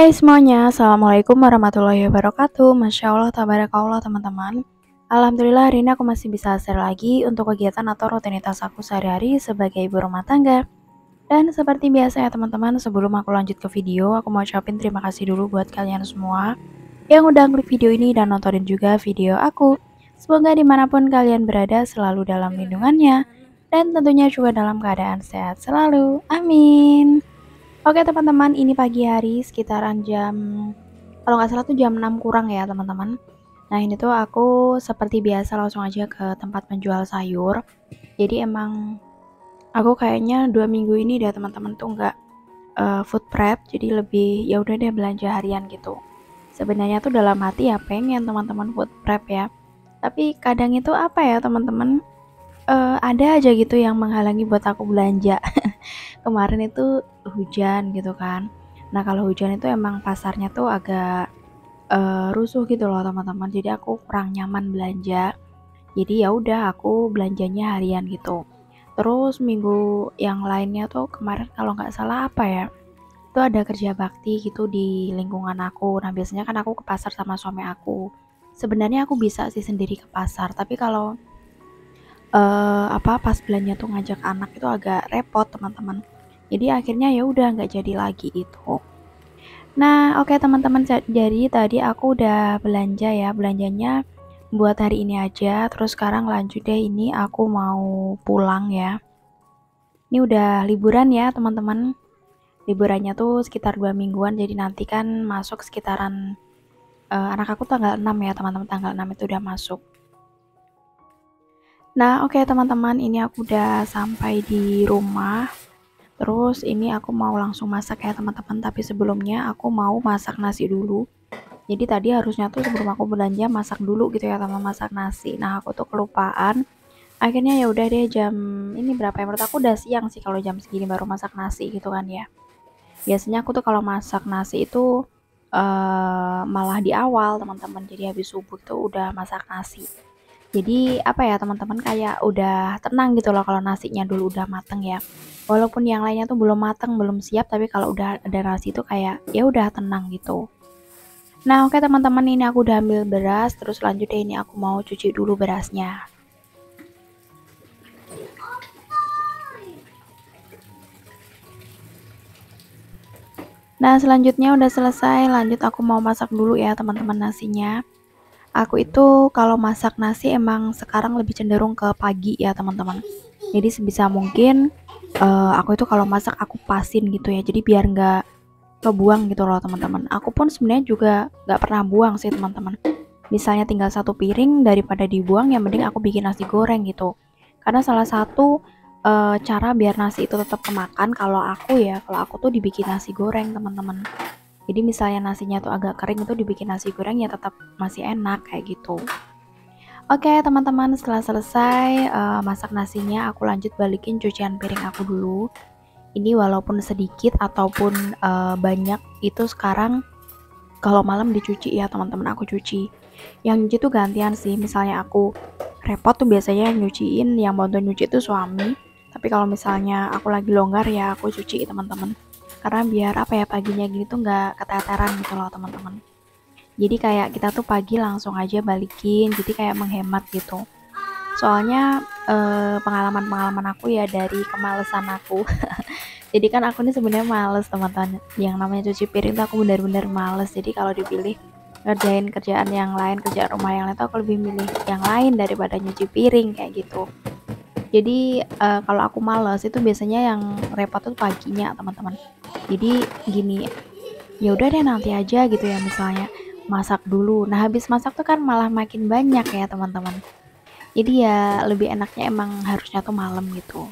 Hai semuanya, Assalamualaikum warahmatullahi wabarakatuh. Masya Allah, tabarakallah teman-teman. Alhamdulillah hari ini aku masih bisa share lagi untuk kegiatan atau rutinitas aku sehari-hari sebagai ibu rumah tangga. Dan seperti biasa ya teman-teman, sebelum aku lanjut ke video, aku mau ucapin terima kasih dulu buat kalian semua yang udah klik video ini dan nontonin juga video aku. Semoga dimanapun kalian berada selalu dalam lindungannya, dan tentunya juga dalam keadaan sehat selalu. Amin. Oke teman-teman, ini pagi hari sekitaran jam, kalau nggak salah tuh jam 6 kurang ya teman-teman. Nah ini tuh aku seperti biasa langsung aja ke tempat penjual sayur. Jadi emang aku kayaknya 2 minggu ini deh teman-teman tuh nggak food prep, jadi lebih ya udah deh belanja harian gitu. Sebenarnya tuh dalam hati ya pengen teman-teman food prep ya, tapi kadang itu apa ya teman-teman, ada aja gitu yang menghalangi buat aku belanja. Kemarin itu hujan gitu kan. Nah kalau hujan itu emang pasarnya tuh agak rusuh gitu loh teman-teman. Jadi aku kurang nyaman belanja. Jadi ya udah aku belanjanya harian gitu. Terus minggu yang lainnya tuh kemarin kalau nggak salah apa ya, itu ada kerja bakti gitu di lingkungan aku. Nah biasanya kan aku ke pasar sama suami aku. Sebenarnya aku bisa sih sendiri ke pasar, tapi kalau pas belanja tuh ngajak anak itu agak repot teman-teman. Jadi akhirnya ya udah nggak jadi lagi itu. Nah, oke teman-teman, jadi tadi aku udah belanja ya, belanjanya buat hari ini aja. Terus sekarang lanjut deh, ini aku mau pulang ya. Ini udah liburan ya teman-teman. Liburannya tuh sekitar 2 mingguan, jadi nanti kan masuk sekitaran anak aku tanggal 6 ya teman-teman, tanggal 6 itu udah masuk. Nah, oke teman-teman, ini aku udah sampai di rumah. Terus ini aku mau langsung masak ya teman-teman, tapi sebelumnya aku mau masak nasi dulu. Jadi tadi harusnya tuh sebelum aku belanja masak dulu gitu ya teman, masak nasi. Nah, aku tuh kelupaan. Akhirnya ya udah deh, jam ini berapa ya? Menurut aku udah siang sih kalau jam segini baru masak nasi gitu kan ya. Biasanya aku tuh kalau masak nasi itu malah di awal teman-teman. Jadi habis subuh tuh udah masak nasi. Jadi apa ya teman-teman, kayak udah tenang gitu loh kalau nasinya dulu udah mateng ya. Walaupun yang lainnya tuh belum mateng, belum siap, tapi kalau udah ada nasi itu kayak ya udah tenang gitu. Nah oke teman-teman, ini aku udah ambil beras, terus lanjut deh ini aku mau cuci dulu berasnya. Nah selanjutnya udah selesai, lanjut aku mau masak dulu ya teman-teman nasinya. Aku itu kalau masak nasi emang sekarang lebih cenderung ke pagi ya teman-teman. Jadi sebisa mungkin aku itu kalau masak aku pasin gitu ya. Jadi biar nggak kebuang gitu loh teman-teman. Aku pun sebenarnya juga nggak pernah buang sih teman-teman. Misalnya tinggal satu piring, daripada dibuang yang mending aku bikin nasi goreng gitu. Karena salah satu cara biar nasi itu tetap kemakan kalau aku tuh dibikin nasi goreng teman-teman. Jadi misalnya nasinya tuh agak kering itu dibikin nasi goreng ya tetap masih enak kayak gitu. Oke teman-teman, setelah selesai masak nasinya, aku lanjut balikin cucian piring aku dulu. Ini walaupun sedikit ataupun banyak, itu sekarang kalau malam dicuci ya teman-teman, aku cuci. Yang nyuci tuh gantian sih, misalnya aku repot tuh biasanya yang nyuciin, yang bantuin nyuci itu suami. Tapi kalau misalnya aku lagi longgar ya aku cuci teman-teman. Karena biar apa ya, paginya gini tuh nggak keteteran gitu loh teman-teman. Jadi kayak kita tuh pagi langsung aja balikin, jadi kayak menghemat gitu. Soalnya pengalaman-pengalaman aku ya dari kemalesan aku. Jadi kan aku ini sebenarnya males teman-teman. Yang namanya cuci piring tuh aku benar-benar males. Jadi kalau dipilih ngerjain kerjaan yang lain, kerjaan rumah yang lain tuh aku lebih milih yang lain daripada nyuci piring kayak gitu. Jadi kalau aku males itu biasanya yang repot tuh paginya teman-teman. Jadi gini, ya udah deh nanti aja gitu ya, misalnya masak dulu. Nah habis masak tuh kan malah makin banyak ya teman-teman. Jadi ya lebih enaknya emang harusnya tuh malam gitu.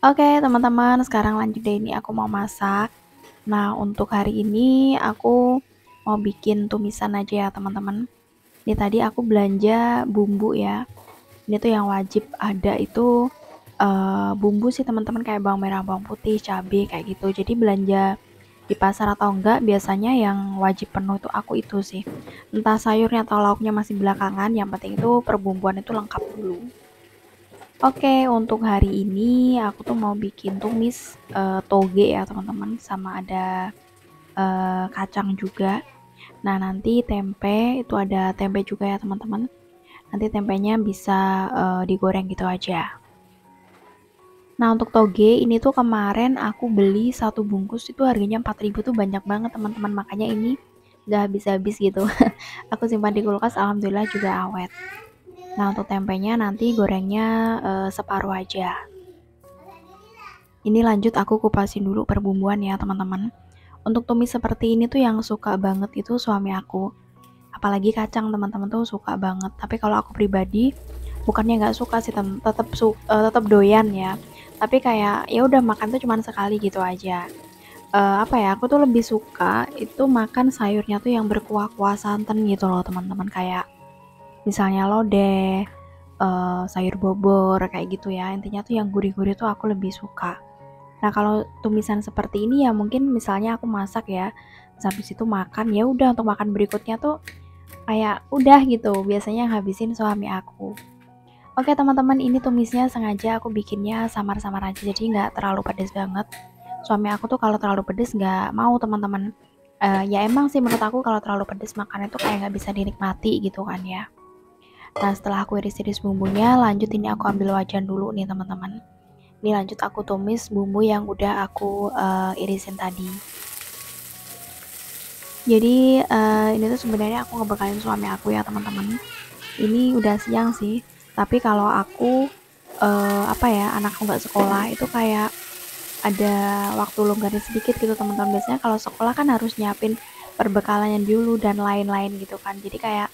Oke teman-teman, sekarang lanjut deh, ini aku mau masak. Nah untuk hari ini aku mau bikin tumisan aja ya teman-teman. Ini tadi aku belanja bumbu ya. Ini tuh yang wajib ada itu bumbu sih teman-teman, kayak bawang merah, bawang putih, cabai kayak gitu. Jadi belanja di pasar atau enggak, biasanya yang wajib penuh itu aku itu sih. Entah sayurnya atau lauknya masih belakangan, yang penting itu perbumbuan itu lengkap dulu. Oke, untuk hari ini aku tuh mau bikin tumis toge ya teman-teman, sama ada kacang juga. Nah, nanti tempe itu ada tempe juga ya teman-teman. Nanti tempenya bisa digoreng gitu aja. Nah, untuk toge ini tuh kemarin aku beli satu bungkus itu harganya 4.000 tuh banyak banget teman-teman. Makanya ini gak habis-habis gitu. Aku simpan di kulkas, alhamdulillah juga awet. Nah, untuk tempenya nanti gorengnya separuh aja. Ini lanjut aku kupasin dulu perbumbuan ya teman-teman. Untuk tumis seperti ini tuh yang suka banget itu suami aku. Apalagi kacang teman-teman tuh suka banget. Tapi kalau aku pribadi bukannya nggak suka sih, tetap doyan ya. Tapi kayak ya udah makan tuh cuman sekali gitu aja. Apa ya? Aku tuh lebih suka itu makan sayurnya tuh yang berkuah-kuah santan gitu loh teman-teman, kayak misalnya lodeh, sayur bobor kayak gitu ya. Intinya tuh yang gurih-gurih tuh aku lebih suka. Nah, kalau tumisan seperti ini ya mungkin misalnya aku masak ya, habis itu makan, ya udah untuk makan berikutnya tuh kayak udah gitu, biasanya ngabisin suami aku. Oke teman-teman, ini tumisnya sengaja aku bikinnya samar-samar aja, jadi nggak terlalu pedes banget. Suami aku tuh kalau terlalu pedes nggak mau teman-teman. Ya emang sih menurut aku kalau terlalu pedes makan itu kayak nggak bisa dinikmati gitu kan ya. Nah, setelah aku iris-iris bumbunya, lanjut ini aku ambil wajan dulu nih teman-teman. Ini lanjut aku tumis bumbu yang udah aku irisin tadi. Jadi ini tuh sebenarnya aku ngebekalin suami aku ya teman-teman. Ini udah siang sih, tapi kalau aku apa ya, anakku nggak sekolah itu kayak ada waktu longgarnya sedikit gitu teman-teman. Biasanya kalau sekolah kan harus nyiapin perbekalannya dulu dan lain-lain gitu kan. Jadi kayak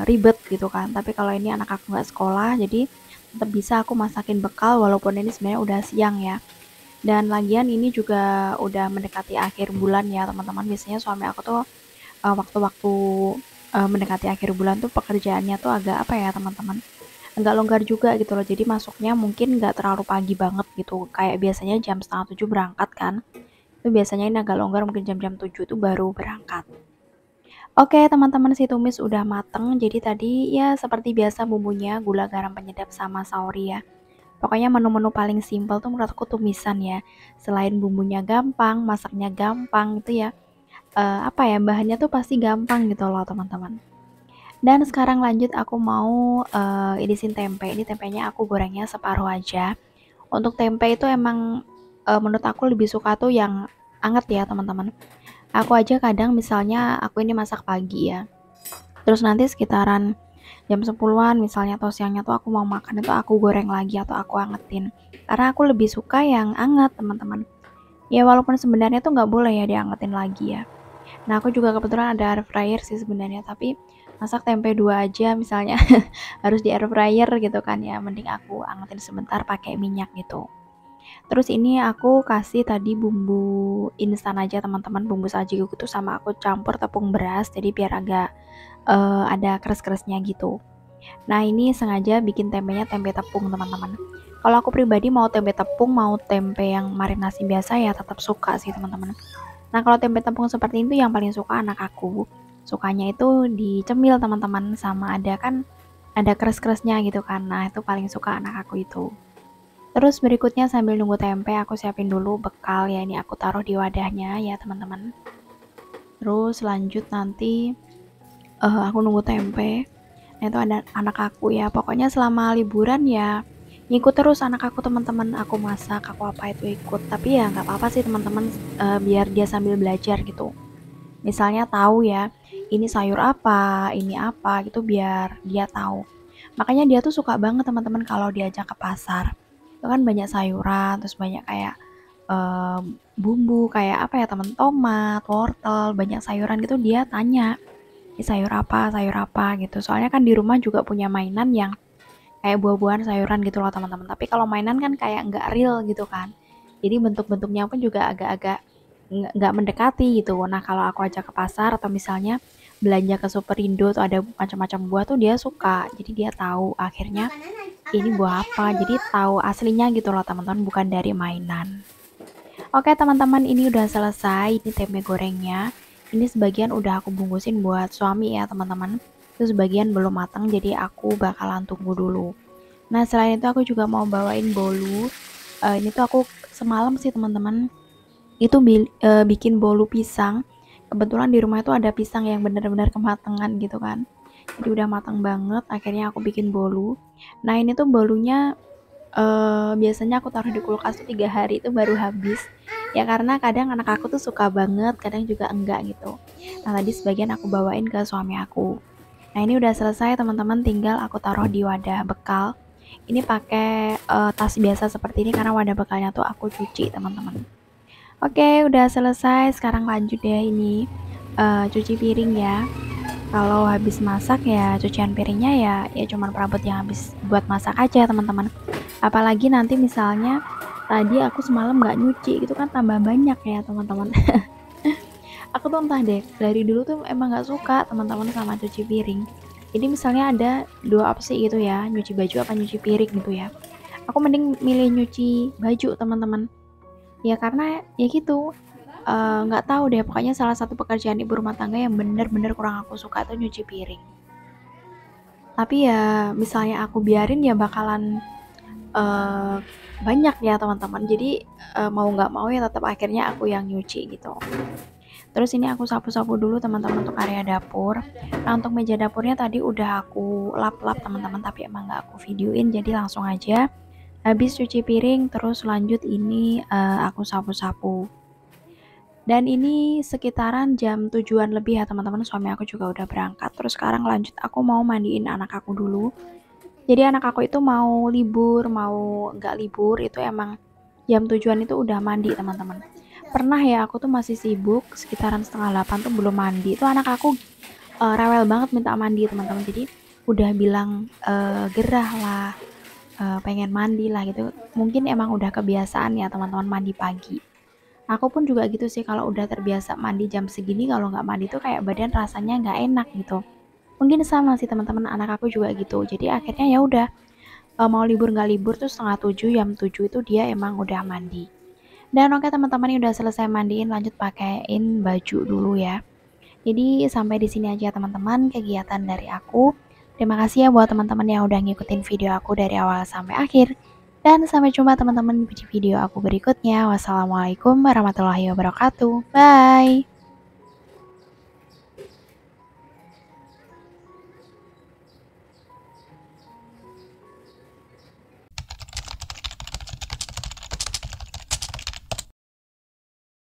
ribet gitu kan. Tapi kalau ini anak aku nggak sekolah, jadi tetap bisa aku masakin bekal walaupun ini sebenarnya udah siang ya. Dan lagian ini juga udah mendekati akhir bulan ya teman-teman. Biasanya suami aku tuh waktu-waktu mendekati akhir bulan tuh pekerjaannya tuh agak apa ya teman-teman, agak longgar juga gitu loh. Jadi masuknya mungkin nggak terlalu pagi banget gitu. Kayak biasanya jam setengah 7 berangkat kan. Itu biasanya ini agak longgar, mungkin jam-jam 7 itu baru berangkat. Oke teman-teman, si tumis udah mateng. Jadi tadi ya seperti biasa bumbunya gula, garam, penyedap, sama saori ya. Pokoknya menu-menu paling simpel tuh menurut aku tumisan ya. Selain bumbunya gampang, masaknya gampang gitu ya. Apa ya, bahannya tuh pasti gampang gitu loh teman-teman. Dan sekarang lanjut aku mau irisin tempe. Ini tempenya aku gorengnya separuh aja. Untuk tempe itu emang menurut aku lebih suka tuh yang anget ya teman-teman. Aku aja kadang misalnya aku ini masak pagi ya. Terus nanti sekitaran jam 10-an misalnya atau siangnya tuh aku mau makan itu aku goreng lagi atau aku angetin. Karena aku lebih suka yang anget teman-teman. Ya walaupun sebenarnya tuh nggak boleh ya diangetin lagi ya. Nah, aku juga kebetulan ada air fryer sih sebenarnya, tapi masak tempe 2 aja misalnya harus di air fryer gitu kan ya, mending aku angetin sebentar pakai minyak gitu. Terus ini aku kasih tadi bumbu instan aja teman-teman, bumbu sajiku itu sama aku campur tepung beras, jadi biar agak ada keres-keresnya gitu. Nah, ini sengaja bikin tempenya tempe tepung teman-teman. Kalau aku pribadi mau tempe tepung, mau tempe yang marinasi biasa ya tetap suka sih teman-teman. Nah, kalau tempe tepung seperti itu yang paling suka anak aku. Sukanya itu dicemil teman-teman, sama ada kan ada keres-keresnya gitu kan. Nah, itu paling suka anak aku itu. Terus berikutnya sambil nunggu tempe aku siapin dulu bekal ya, ini aku taruh di wadahnya ya teman-teman. Terus lanjut nanti aku nunggu tempe. Nah, itu ada anak aku ya. Pokoknya selama liburan ya ngikut terus anak aku teman-teman. Aku masak, aku apa itu ikut. Tapi ya nggak apa-apa sih teman-teman, biar dia sambil belajar gitu. Misalnya tahu ya, ini sayur apa, ini apa gitu biar dia tahu. Makanya dia tuh suka banget teman-teman kalau diajak ke pasar. Itu kan banyak sayuran, terus banyak kayak eh, bumbu kayak apa ya teman, tomat, wortel, banyak sayuran gitu dia tanya, ini sayur apa gitu. Soalnya kan di rumah juga punya mainan yang kayak buah-buahan sayuran gitu loh teman-teman. Tapi kalau mainan kan kayak nggak real gitu kan. Jadi bentuk-bentuknya pun juga agak-agak nggak mendekati gitu. Nah kalau aku ajak ke pasar atau misalnya belanja ke Superindo tuh ada macam-macam buah tuh dia suka. Jadi dia tahu akhirnya ini buah apa. Jadi tahu aslinya gitu loh teman-teman, bukan dari mainan. Oke teman-teman, ini udah selesai. Ini tempe gorengnya. Ini sebagian udah aku bungkusin buat suami ya teman-teman. Itu sebagian belum matang, jadi aku bakalan tunggu dulu. Nah selain itu aku juga mau bawain bolu. Ini tuh aku semalam sih teman-teman itu bikin bolu pisang. Kebetulan di rumah itu ada pisang yang benar-benar kematangan gitu kan, jadi udah matang banget, akhirnya aku bikin bolu. Nah ini tuh bolunya biasanya aku taruh di kulkas tuh 3 hari itu baru habis ya, karena kadang anak aku tuh suka banget, kadang juga enggak gitu. Nah tadi sebagian aku bawain ke suami aku. Nah ini udah selesai teman-teman, tinggal aku taruh di wadah bekal. Ini pakai tas biasa seperti ini karena wadah bekalnya tuh aku cuci teman-teman. Oke udah selesai, sekarang lanjut ya ini cuci piring ya. Kalau habis masak ya cucian piringnya ya cuman perabot yang habis buat masak aja teman-teman. Apalagi nanti misalnya tadi aku semalam nggak nyuci gitu kan tambah banyak ya teman-teman. Aku tuh entah deh dari dulu tuh emang nggak suka teman-teman sama cuci piring. Jadi misalnya ada dua opsi gitu ya, nyuci baju apa nyuci piring gitu ya, aku mending milih nyuci baju teman-teman. Ya karena ya gitu, nggak tahu deh, pokoknya salah satu pekerjaan ibu rumah tangga yang bener-bener kurang aku suka tuh nyuci piring. Tapi ya misalnya aku biarin ya bakalan eh, banyak ya teman-teman. Jadi mau nggak mau ya tetap akhirnya aku yang nyuci gitu. Terus ini aku sapu-sapu dulu teman-teman untuk area dapur. Nah untuk meja dapurnya tadi udah aku lap-lap teman-teman, tapi emang nggak aku videoin, jadi langsung aja habis cuci piring terus lanjut ini aku sapu-sapu. Dan ini sekitaran jam 7-an lebih ya teman-teman, suami aku juga udah berangkat. Terus sekarang lanjut aku mau mandiin anak aku dulu. Jadi anak aku itu mau libur, mau nggak libur, itu emang jam 7-an itu udah mandi teman-teman. Pernah ya aku tuh masih sibuk, sekitaran setengah 8 tuh belum mandi. Itu anak aku rewel banget minta mandi teman-teman. Jadi udah bilang gerah lah, pengen mandi lah gitu. Mungkin emang udah kebiasaan ya teman-teman mandi pagi. Aku pun juga gitu sih, kalau udah terbiasa mandi jam segini, kalau nggak mandi tuh kayak badan rasanya nggak enak gitu. Mungkin sama sih teman-teman, anak aku juga gitu. Jadi akhirnya ya udah, mau libur nggak libur tuh setengah 7, jam 7 itu dia emang udah mandi. Dan oke teman-teman, ini udah selesai mandiin, lanjut pakaiin baju dulu ya. Jadi sampai di sini aja teman-teman kegiatan dari aku. Terima kasih ya buat teman-teman yang udah ngikutin video aku dari awal sampai akhir. Dan sampai jumpa teman-teman di video aku berikutnya. Wassalamualaikum warahmatullahi wabarakatuh. Bye.